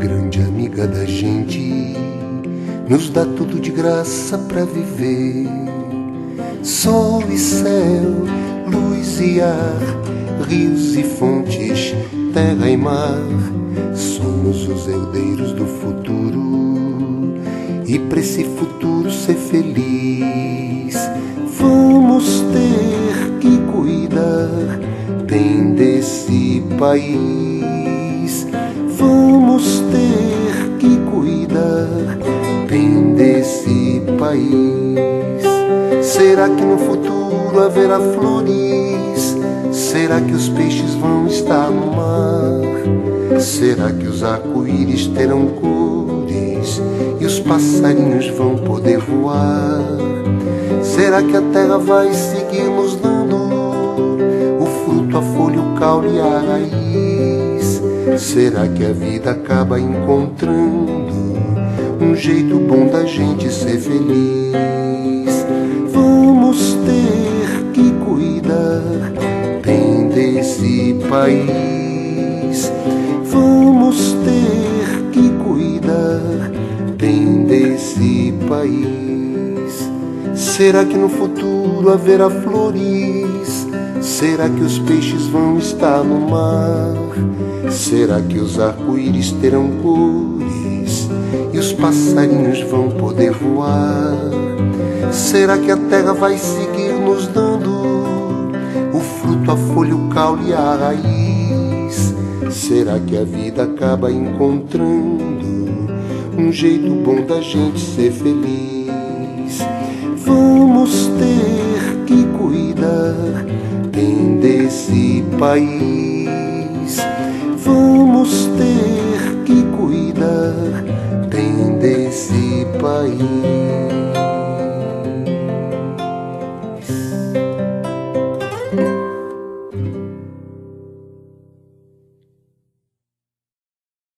grande amiga da gente, nos dá tudo de graça pra viver. Sol e céu, luz e ar, rios e fontes, terra e mar. Somos os herdeiros do futuro, e pra esse futuro ser feliz vamos ter que cuidar bem desse país. Vamos ter que cuidar bem desse país. Será que no futuro haverá flores? Será que os peixes vão estar no mar? Será que os arco-íris terão cores e os passarinhos vão poder voar? Será que a terra vai seguir nos dando o fruto, a folha, o caule e a raiz? Será que a vida acaba encontrando um jeito bom da gente ser feliz? Vamos ter que cuidar bem desse país. Vamos ter que cuidar bem desse país. Será que no futuro haverá flores? Será que os peixes vão estar no mar? Será que os arco-íris terão cores e os passarinhos vão poder voar? Será que a terra vai seguir nos dando o fruto, a folha, o caule e a raiz? Será que a vida acaba encontrando um jeito bom da gente ser feliz? Vamos ter que cuidar bem desse país.